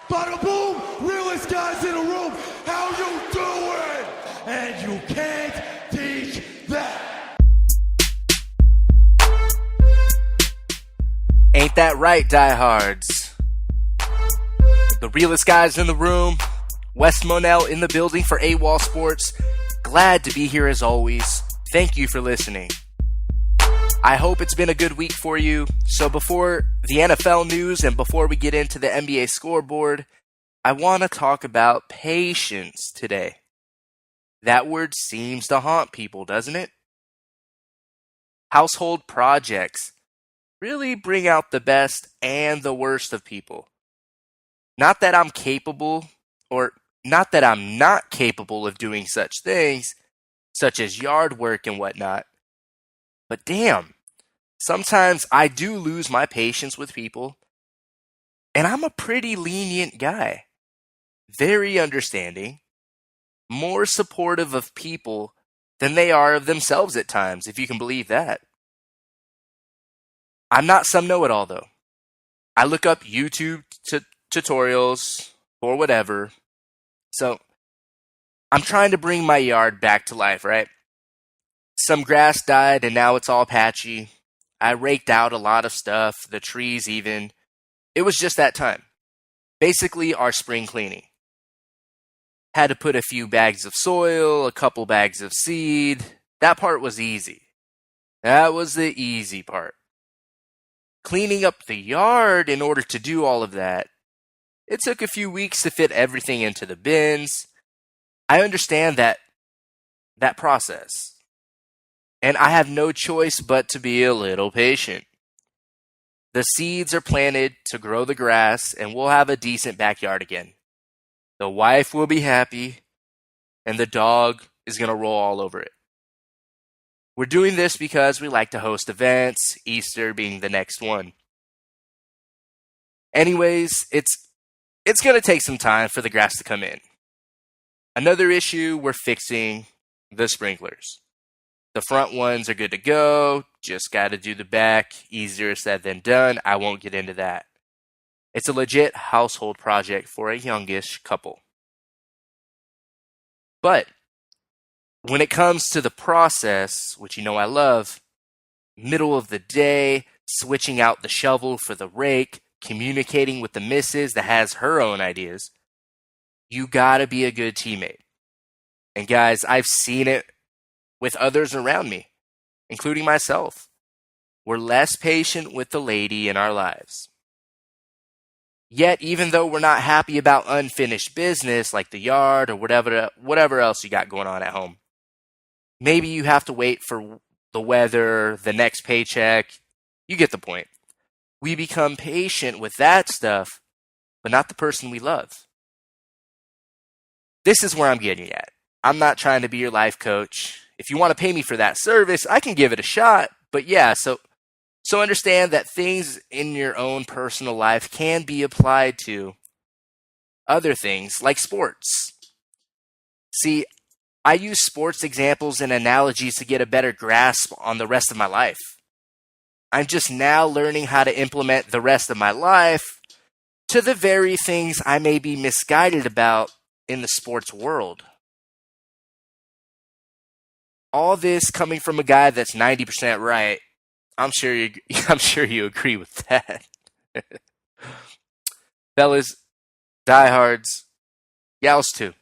Bada boom, realest guys in the room. How you doing? And you can't teach that. Ain't that right, diehards? The realest guys in the room. Wes Monell in the building for Awol Sports. Glad to be here as always. Thank you for listening. I hope it's been a good week for you. So before the NFL news and before we get into the NBA scoreboard, I want to talk about patience today. That word seems to haunt people, doesn't it? Household projects really bring out the best and the worst of people. Not that I'm capable, or not that I'm not capable of doing such things, such as yard work and whatnot. But damn, sometimes I do lose my patience with people, and I'm a pretty lenient guy. Very understanding, more supportive of people than they are of themselves at times, if you can believe that. I'm not some know-it-all, though. I look up YouTube tutorials or whatever. So I'm trying to bring my yard back to life, right? Some grass died and now it's all patchy. I raked out a lot of stuff, the trees even. It was just that time. Basically our spring cleaning. Had to put a few bags of soil, a couple bags of seed. That part was easy. That was the easy part. Cleaning up the yard in order to do all of that, it took a few weeks to fit everything into the bins. I understand that process. And I have no choice but to be a little patient. The seeds are planted to grow the grass, and we'll have a decent backyard again. The wife will be happy, and the dog is going to roll all over it. We're doing this because we like to host events, Easter being the next one. Anyways, it's going to take some time for the grass to come in. Another issue, we're fixing the sprinklers. The front ones are good to go, just got to do the back, easier said than done. I won't get into that. It's a legit household project for a youngish couple. But when it comes to the process, which you know I love, middle of the day, switching out the shovel for the rake, communicating with the missus that has her own ideas, you gotta be a good teammate. And guys, I've seen it with others around me, including myself. We're less patient with the lady in our lives. Yet, even though we're not happy about unfinished business like the yard or whatever else you got going on at home, maybe you have to wait for the weather, the next paycheck. You get the point. We become patient with that stuff, but not the person we love. This is where I'm getting at. I'm not trying to be your life coach. If you want to pay me for that service, I can give it a shot. But yeah, so understand that things in your own personal life can be applied to other things like sports. See, I use sports examples and analogies to get a better grasp on the rest of my life. I'm just now learning how to implement the rest of my life to the very things I may be misguided about in the sports world. All this coming from a guy that's 90% right. I'm sure you agree with that. Fellas, diehards, gals too.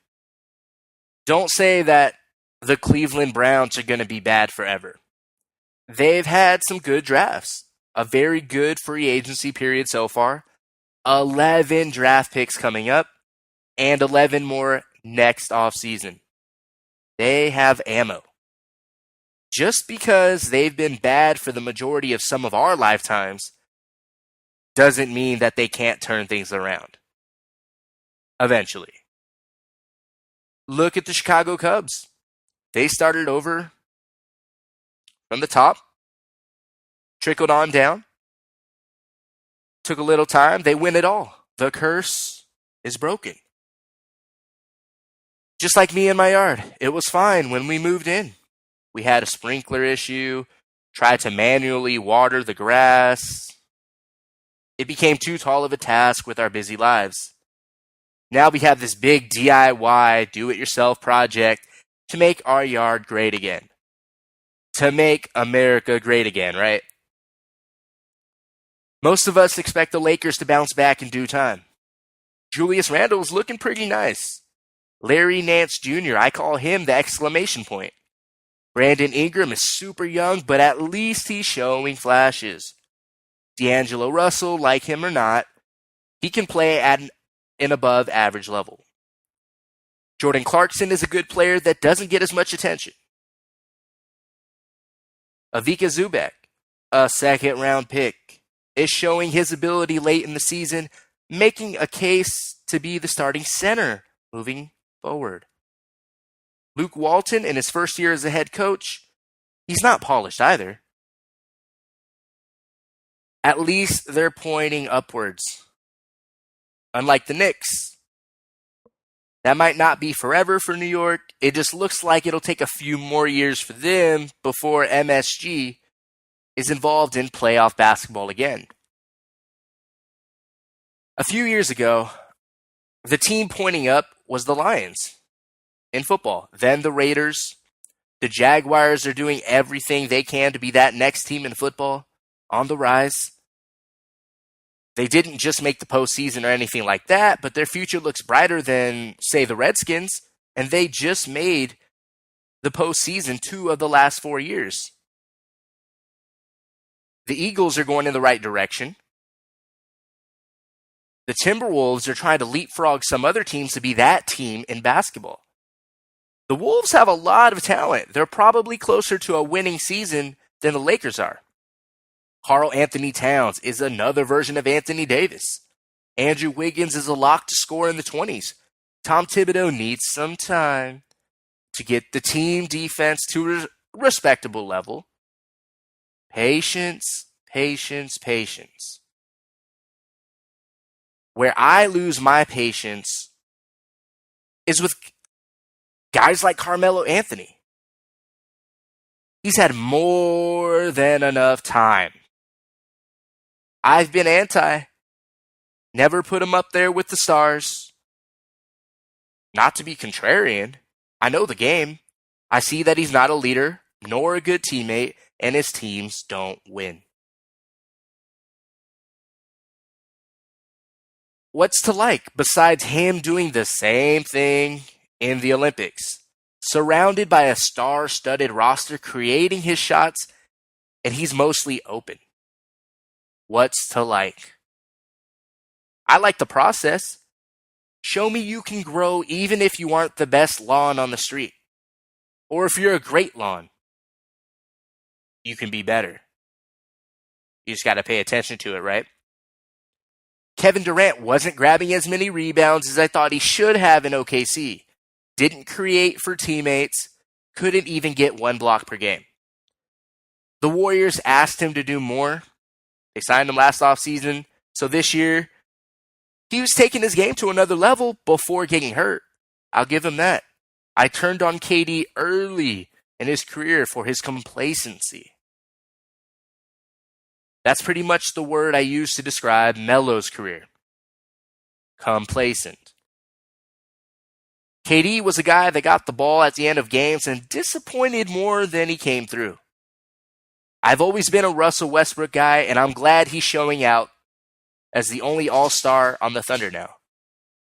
Don't say that the Cleveland Browns are going to be bad forever. They've had some good drafts. A very good free agency period so far. 11 draft picks coming up. And 11 more next offseason. They have ammo. Just because they've been bad for the majority of some of our lifetimes doesn't mean that they can't turn things around. Eventually. Look at the Chicago Cubs. They started over from the top, trickled on down, took a little time, they win it all. The curse is broken. Just like me in my yard, it was fine when we moved in. We had a sprinkler issue, tried to manually water the grass. It became too tall of a task with our busy lives. Now we have this big DIY, do-it-yourself project to make our yard great again. To make America great again, right? Most of us expect the Lakers to bounce back in due time. Julius Randle is looking pretty nice. Larry Nance Jr., I call him the exclamation point. Brandon Ingram is super young, but at least he's showing flashes. D'Angelo Russell, like him or not, he can play at an above average level. Jordan Clarkson is a good player that doesn't get as much attention. Avika Zubac, a second round pick, is showing his ability late in the season, making a case to be the starting center moving forward. Luke Walton, in his first year as a head coach, he's not polished either. At least they're pointing upwards. Unlike the Knicks, that might not be forever for New York. It just looks like it'll take a few more years for them before MSG is involved in playoff basketball again. A few years ago, the team pointing up was the Lions in football, then the Raiders. The Jaguars are doing everything they can to be that next team in football on the rise. They didn't just make the postseason or anything like that, but their future looks brighter than, say, the Redskins, and they just made the postseason 2 of the last 4 years. The Eagles are going in the right direction. The Timberwolves are trying to leapfrog some other teams to be that team in basketball. The Wolves have a lot of talent. They're probably closer to a winning season than the Lakers are. Karl Anthony Towns is another version of Anthony Davis. Andrew Wiggins is a lock to score in the 20s. Tom Thibodeau needs some time to get the team defense to a respectable level. Patience, patience, patience. Where I lose my patience is with guys like Carmelo Anthony. He's had more than enough time. I've been anti. Never put him up there with the stars. Not to be contrarian. I know the game. I see that he's not a leader, nor a good teammate, and his teams don't win. What's to like besides him doing the same thing in the Olympics? Surrounded by a star-studded roster, creating his shots, and he's mostly open. What's to like? I like the process. Show me you can grow even if you aren't the best lawn on the street. Or if you're a great lawn, you can be better. You just got to pay attention to it, right? Kevin Durant wasn't grabbing as many rebounds as I thought he should have in OKC. Didn't create for teammates. Couldn't even get 1 block per game. The Warriors asked him to do more. They signed him last offseason. So this year, he was taking his game to another level before getting hurt. I'll give him that. I turned on KD early in his career for his complacency. That's pretty much the word I use to describe Melo's career. Complacent. KD was a guy that got the ball at the end of games and disappointed more than he came through. I've always been a Russell Westbrook guy, and I'm glad he's showing out as the only all-star on the Thunder now.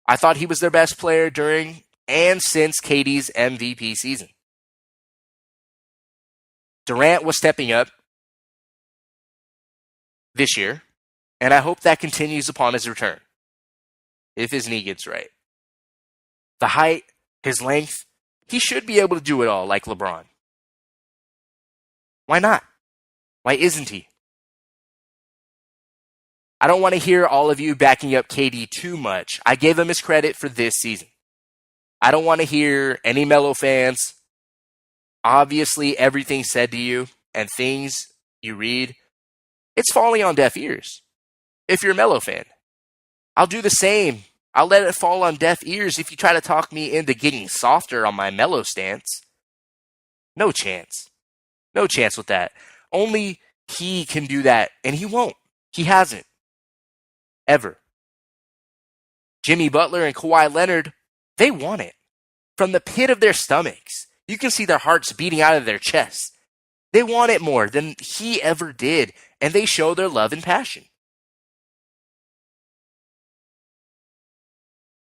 I thought he was their best player during and since KD's MVP season. Durant was stepping up this year, and I hope that continues upon his return, if his knee gets right. The height, his length, he should be able to do it all like LeBron. Why not? Why isn't he? I don't want to hear all of you backing up KD too much. I gave him his credit for this season. I don't want to hear any Melo fans. Obviously, everything said to you and things you read, it's falling on deaf ears. If you're a Melo fan, I'll do the same. I'll let it fall on deaf ears if you try to talk me into getting softer on my Melo stance. No chance. No chance with that. Only he can do that, and he won't. He hasn't. Ever. Jimmy Butler and Kawhi Leonard, they want it. From the pit of their stomachs, you can see their hearts beating out of their chests. They want it more than he ever did, and they show their love and passion.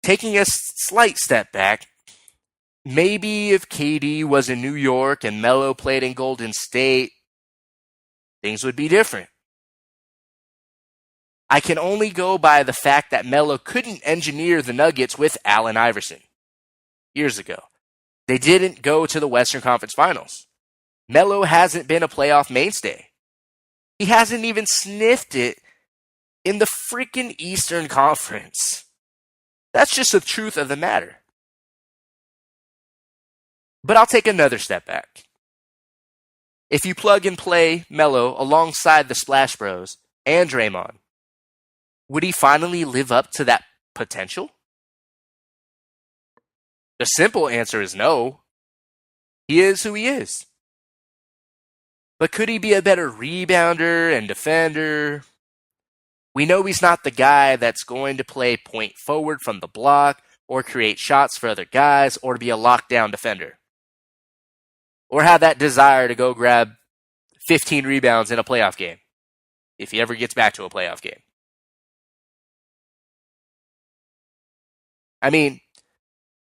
Taking a slight step back, maybe if KD was in New York and Melo played in Golden State, things would be different. I can only go by the fact that Melo couldn't engineer the Nuggets with Allen Iverson years ago. They didn't go to the Western Conference Finals. Melo hasn't been a playoff mainstay. He hasn't even sniffed it in the freaking Eastern Conference. That's just the truth of the matter. But I'll take another step back. If you plug and play Melo alongside the Splash Bros and Draymond, would he finally live up to that potential? The simple answer is no. He is who he is. But could he be a better rebounder and defender? We know he's not the guy that's going to play point forward from the block or create shots for other guys or to be a lockdown defender. Or have that desire to go grab 15 rebounds in a playoff game, if he ever gets back to a playoff game. I mean,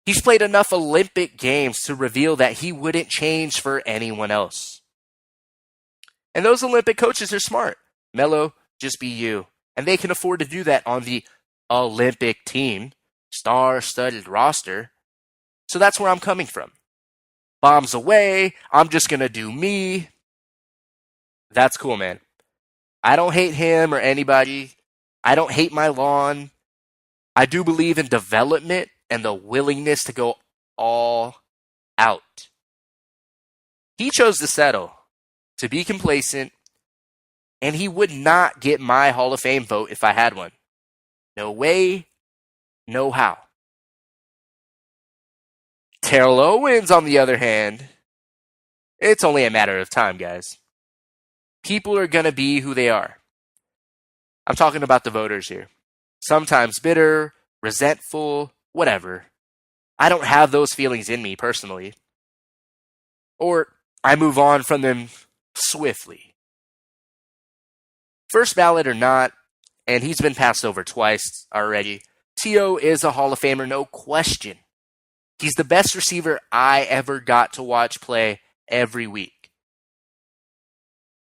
he's played enough Olympic games to reveal that he wouldn't change for anyone else. And those Olympic coaches are smart. Melo, just be you. And they can afford to do that on the Olympic team, star-studded roster. So that's where I'm coming from. Bombs away, I'm just going to do me. That's cool, man. I don't hate him or anybody. I don't hate my lawn. I do believe in development and the willingness to go all out. He chose to settle, to be complacent, and he would not get my Hall of Fame vote if I had one. No way, no how. Terrell Owens, on the other hand, it's only a matter of time, guys. People are going to be who they are. I'm talking about the voters here. Sometimes bitter, resentful, whatever. I don't have those feelings in me personally. Or I move on from them swiftly. First ballot or not, and he's been passed over twice already, T.O. is a Hall of Famer, no question. He's the best receiver I ever got to watch play every week.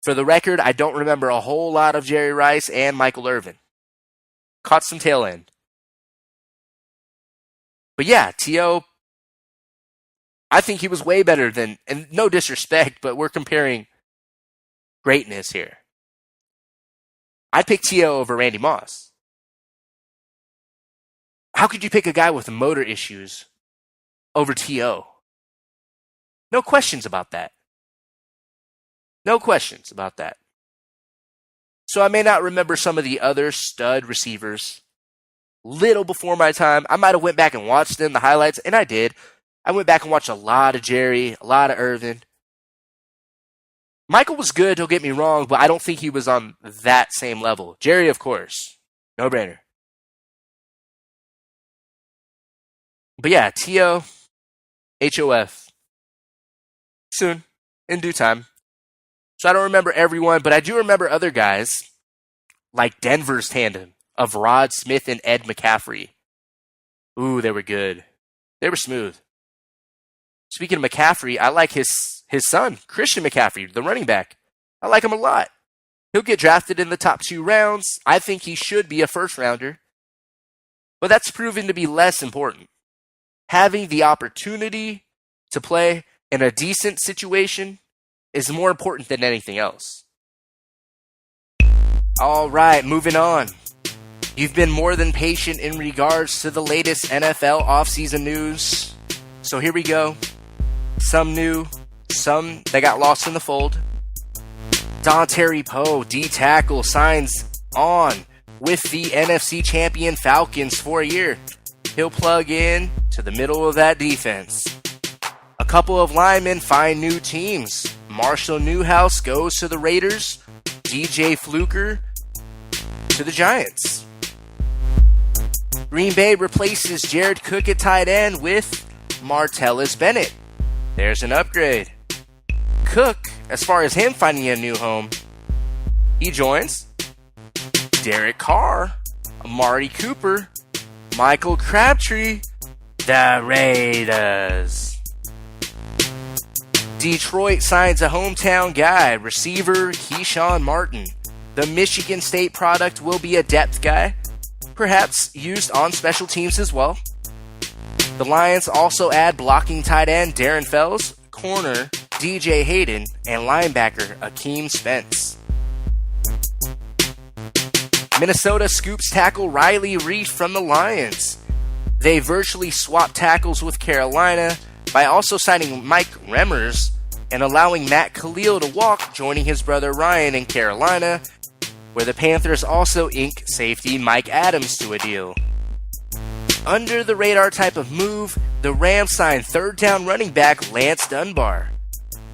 For the record, I don't remember a whole lot of Jerry Rice and Michael Irvin. Caught some tail end. But yeah, T.O., I think he was way better than, and no disrespect, but we're comparing greatness here. I'd pick T.O. over Randy Moss. How could you pick a guy with motor issues over T.O.? No questions about that. No questions about that. So I may not remember some of the other stud receivers. Little before my time, I might have went back and watched them, the highlights, and I did. I went back and watched a lot of Jerry, a lot of Irvin. Michael was good, don't get me wrong, but I don't think he was on that same level. Jerry, of course. No brainer. But yeah, T.O., HOF. Soon, in due time. So I don't remember everyone, but I do remember other guys, like Denver's tandem of Rod Smith and Ed McCaffrey. Ooh, they were good. They were smooth. Speaking of McCaffrey, I like his son, Christian McCaffrey, the running back. I like him a lot. He'll get drafted in the top 2 rounds. I think he should be a first rounder. But that's proven to be less important. Having the opportunity to play in a decent situation is more important than anything else. All right, moving on. You've been more than patient in regards to the latest NFL offseason news. So here we go. Some new, some that got lost in the fold. Dontari Poe, D-tackle, signs on with the NFC champion Falcons for a year. He'll plug in to the middle of that defense. A couple of linemen find new teams. Marshall Newhouse goes to the Raiders. DJ Fluker to the Giants. Green Bay replaces Jared Cook at tight end with Martellus Bennett. There's an upgrade. Cook, as far as him finding a new home, he joins Derek Carr, Amari Cooper, Michael Crabtree, the Raiders. Detroit signs a hometown guy, receiver Keyshawn Martin. The Michigan State product will be a depth guy, perhaps used on special teams as well. The Lions also add blocking tight end Darren Fells, corner DJ Hayden, and linebacker Akeem Spence. Minnesota scoops tackle Riley Reif from the Lions. They virtually swapped tackles with Carolina by also signing Mike Remmers and allowing Matt Khalil to walk, joining his brother Ryan in Carolina, where the Panthers also ink safety Mike Adams to a deal. Under the radar type of move, the Rams signed third down running back Lance Dunbar.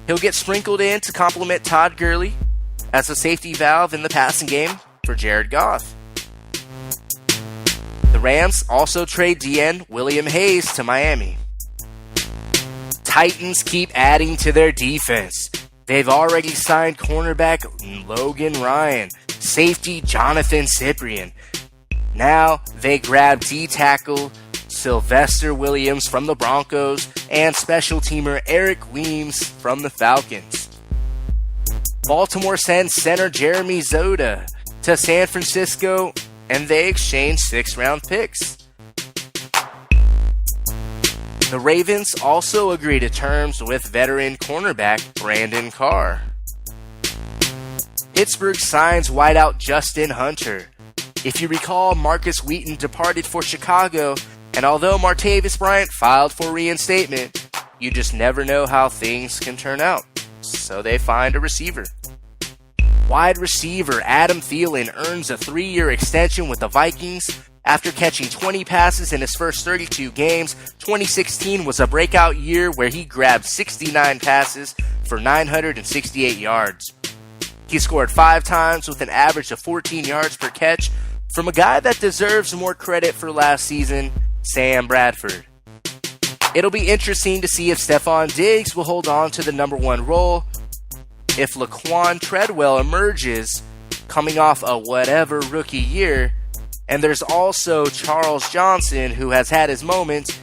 He'll get sprinkled in to complement Todd Gurley as a safety valve in the passing game for Jared Goff. The Rams also trade DN William Hayes to Miami. Titans keep adding to their defense. They've already signed cornerback Logan Ryan, safety Jonathan Cyprian. Now they grab D-tackle Sylvester Williams from the Broncos and special teamer Eric Weems from the Falcons. Baltimore sends center Jeremy Zoda to San Francisco, and they exchange 6th-round picks. The Ravens also agree to terms with veteran cornerback Brandon Carr. Pittsburgh signs wideout Justin Hunter. If you recall, Marcus Wheaton departed for Chicago, and although Martavis Bryant filed for reinstatement, you just never know how things can turn out. So they find a receiver. Wide receiver Adam Thielen earns a 3-year extension with the Vikings after catching 20 passes in his first 32 games. 2016 was a breakout year where he grabbed 69 passes for 968 yards. He scored 5 times with an average of 14 yards per catch from a guy that deserves more credit for last season, Sam Bradford. It'll be interesting to see if Stephon Diggs will hold on to the number 1 role, if Laquan Treadwell emerges coming off a whatever rookie year, and there's also Charles Johnson who has had his moments.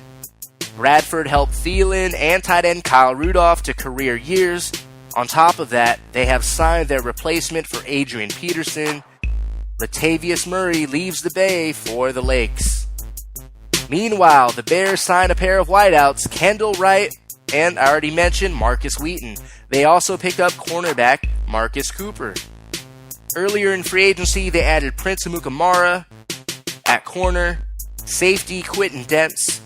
Bradford helped Thielen and tight end Kyle Rudolph to career years. On top of that, they have signed their replacement for Adrian Peterson. Latavius Murray leaves the Bay for the Lakes. Meanwhile, the Bears sign a pair of wideouts, Kendall Wright and I already mentioned Marcus Wheaton. They also picked up cornerback Marcus Cooper. Earlier in free agency, they added Prince Amukamara at corner, safety Quentin Dents,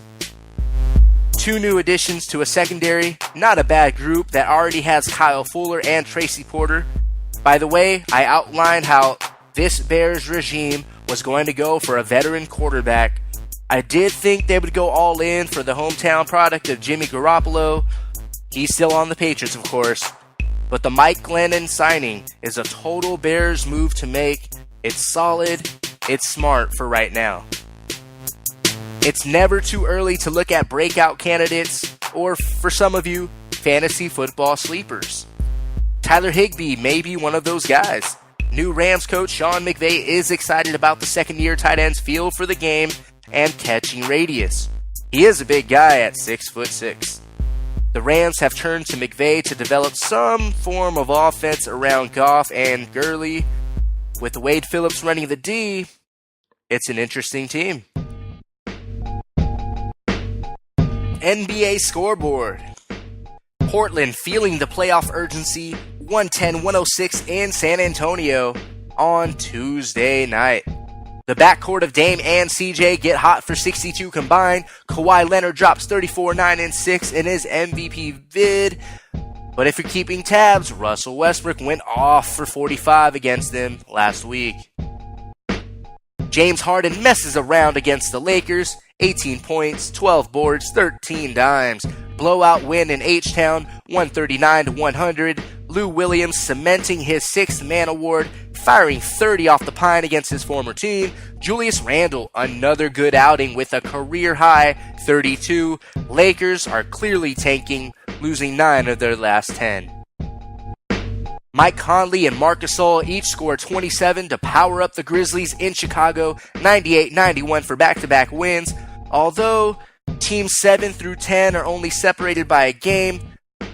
2 new additions to a secondary, not a bad group that already has Kyle Fuller and Tracy Porter. By the way, I outlined how this Bears regime was going to go for a veteran quarterback. I did think they would go all in for the hometown product of Jimmy Garoppolo. He's still on the Patriots, of course. But the Mike Glennon signing is a total Bears move to make. It's solid. It's smart for right now. It's never too early to look at breakout candidates, or for some of you, fantasy football sleepers. Tyler Higbee may be one of those guys. New Rams coach Sean McVay is excited about the second-year tight end's feel for the game and catching radius. He is a big guy at 6'6". The Rams have turned to McVay to develop some form of offense around Goff and Gurley. With Wade Phillips running the D, it's an interesting team. NBA scoreboard. Portland feeling the playoff urgency, 110-106 in San Antonio on Tuesday night. The backcourt of Dame and CJ get hot for 62 combined. Kawhi Leonard drops 34, 9, and 6 in his MVP bid. But if you're keeping tabs, Russell Westbrook went off for 45 against them last week. James Harden messes around against the Lakers. 18 points, 12 boards, 13 dimes. Blowout win in H-Town, 139-100. Lou Williams cementing his 6th man award, firing 30 off the pine against his former team. Julius Randle, another good outing with a career-high 32. Lakers are clearly tanking, losing 9 of their last 10. Mike Conley and Marc Gasol each scored 27 to power up the Grizzlies in Chicago, 98-91 for back-to-back wins. Although teams 7 through 10 are only separated by a game,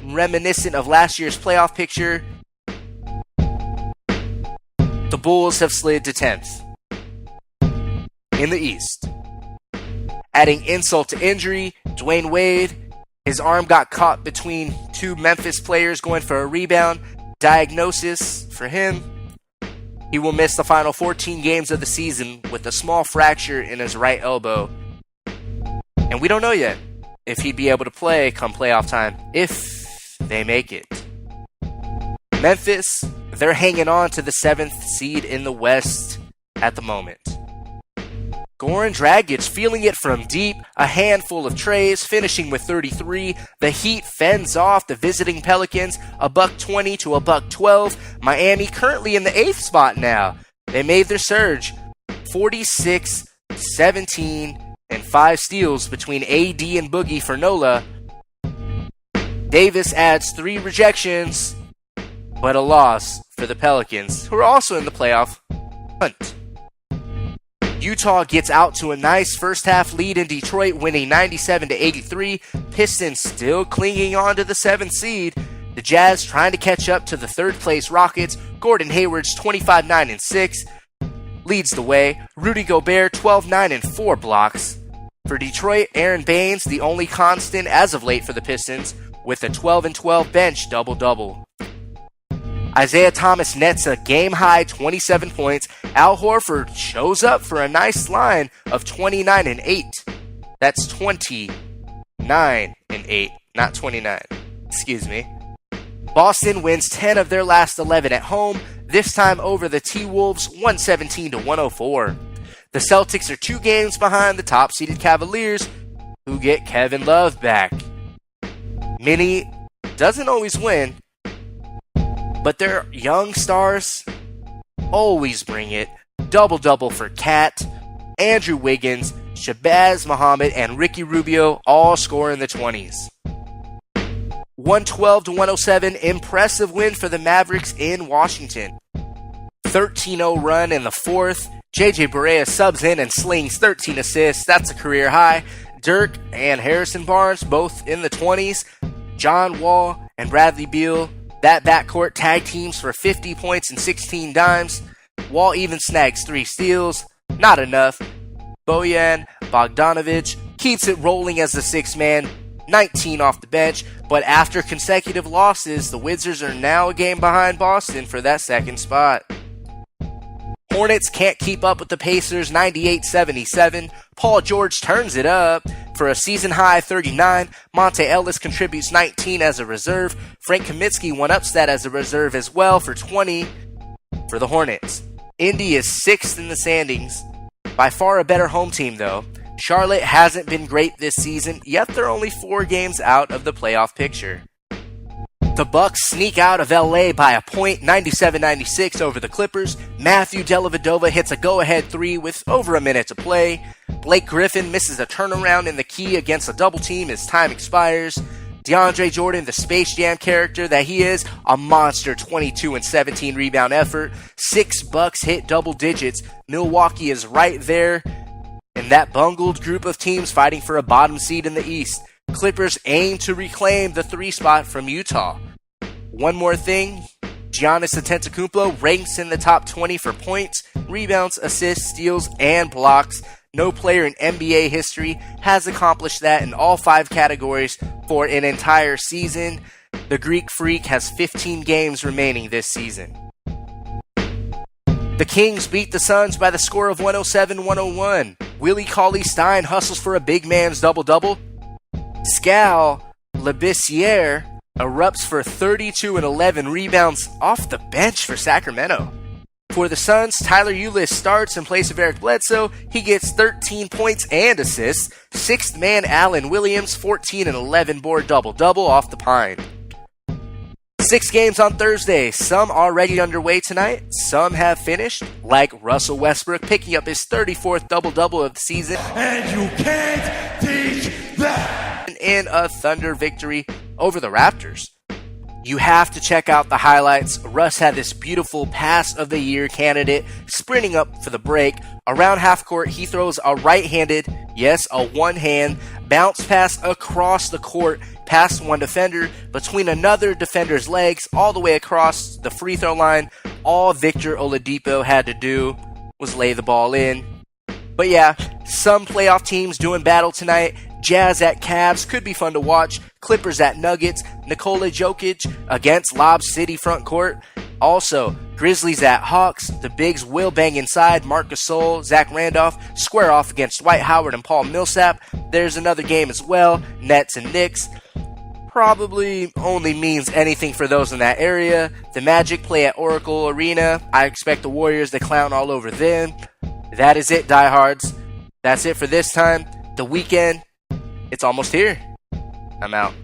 reminiscent of last year's playoff picture, the Bulls have slid to 10th in the East. Adding insult to injury, Dwayne Wade, his arm got caught between 2 Memphis players going for a rebound. Diagnosis for him, he will miss the final 14 games of the season with a small fracture in his right elbow. And we don't know yet if he'd be able to play come playoff time, if they make it. Memphis, they're hanging on to the 7th seed in the West at the moment. Goran Dragic feeling it from deep, a handful of trays, finishing with 33. The Heat fends off the visiting Pelicans, $120 to $112. Miami currently in the 8th spot now. They made their surge, 46, 17, and 5 steals between AD and Boogie for Nola. Davis adds 3 rejections, but a loss for the Pelicans, who are also in the playoff hunt. Utah gets out to a nice first half lead in Detroit, winning 97-83. Pistons still clinging on to the 7th seed. The Jazz trying to catch up to the 3rd place Rockets. Gordon Hayward's 25-9-6 leads the way. Rudy Gobert 12-9 and 4 blocks. For Detroit, Aaron Baines, the only constant as of late for the Pistons, with a 12-12 bench double-double. Isaiah Thomas nets a game-high 27 points. Al Horford shows up for a nice line of 29 and 8. That's 29 and 8, not 29. Excuse me. Boston wins 10 of their last 11 at home, this time over the T-Wolves 117 to 104. The Celtics are 2 games behind the top-seeded Cavaliers, who get Kevin Love back. Minnie doesn't always win, but their young stars always bring it. Double-double for Cat, Andrew Wiggins, Shabazz Muhammad, and Ricky Rubio all score in the 20s. 112 to 107, impressive win for the Mavericks in Washington. 13-0 run in the 4th. JJ Barea subs in and slings 13 assists. That's a career high. Dirk and Harrison Barnes both in the 20s. John Wall and Bradley Beal, that backcourt tag teams for 50 points and 16 dimes. Wall even snags 3 steals. Not enough. Bojan Bogdanovic keeps it rolling as the 6th man, 19 off the bench. But after consecutive losses, the Wizards are now a game behind Boston for that 2nd spot. Hornets can't keep up with the Pacers, 98-77. Paul George turns it up for a season-high 39. Monte Ellis contributes 19 as a reserve. Frank Kaminsky one-ups that as a reserve as well for 20 for the Hornets. Indy is 6th in the standings. By far a better home team, though. Charlotte hasn't been great this season, yet they're only 4 games out of the playoff picture. The Bucks sneak out of LA by a point, 97-96 over the Clippers. Matthew Dellavedova hits a go-ahead 3 with over a minute to play. Blake Griffin misses a turnaround in the key against a double team as time expires. DeAndre Jordan, the Space Jam character that he is, a monster 22 and 17 rebound effort. 6 Bucks hit double digits. Milwaukee is right there in that bungled group of teams fighting for a bottom seed in the East. Clippers aim to reclaim the 3 spot from Utah. One more thing, Giannis Antetokounmpo ranks in the top 20 for points, rebounds, assists, steals, and blocks. No player in NBA history has accomplished that in all 5 categories for an entire season. The Greek Freak has 15 games remaining this season. The Kings beat the Suns by the score of 107-101. Willie Cauley-Stein hustles for a big man's double-double. Skal Labissiere erupts for 32 and 11 rebounds off the bench for Sacramento. For the Suns, Tyler Ulis starts in place of Eric Bledsoe. He gets 13 points and assists. 6th man Allen Williams, 14 and 11 board double-double off the pine. 6 games on Thursday, some already underway tonight, some have finished, like Russell Westbrook picking up his 34th double-double of the season. And you can't teach that. In a Thunder victory over the Raptors. You have to check out the highlights. Russ had this beautiful pass of the year candidate sprinting up for the break. Around half court, he throws a right-handed, yes, a one-hand, bounce pass across the court, past one defender, between another defender's legs, all the way across the free throw line. All Victor Oladipo had to do was lay the ball in. But yeah, some playoff teams doing battle tonight. Jazz at Cavs could be fun to watch. Clippers at Nuggets. Nikola Jokic against Lob City front court. Also, Grizzlies at Hawks. The Bigs will bang inside. Marc Gasol, Zach Randolph square off against Dwight Howard and Paul Millsap. There's another game as well. Nets and Knicks. Probably only means anything for those in that area. The Magic play at Oracle Arena. I expect the Warriors to clown all over them. That is it, diehards. That's it for this time. The weekend, it's almost here. I'm out.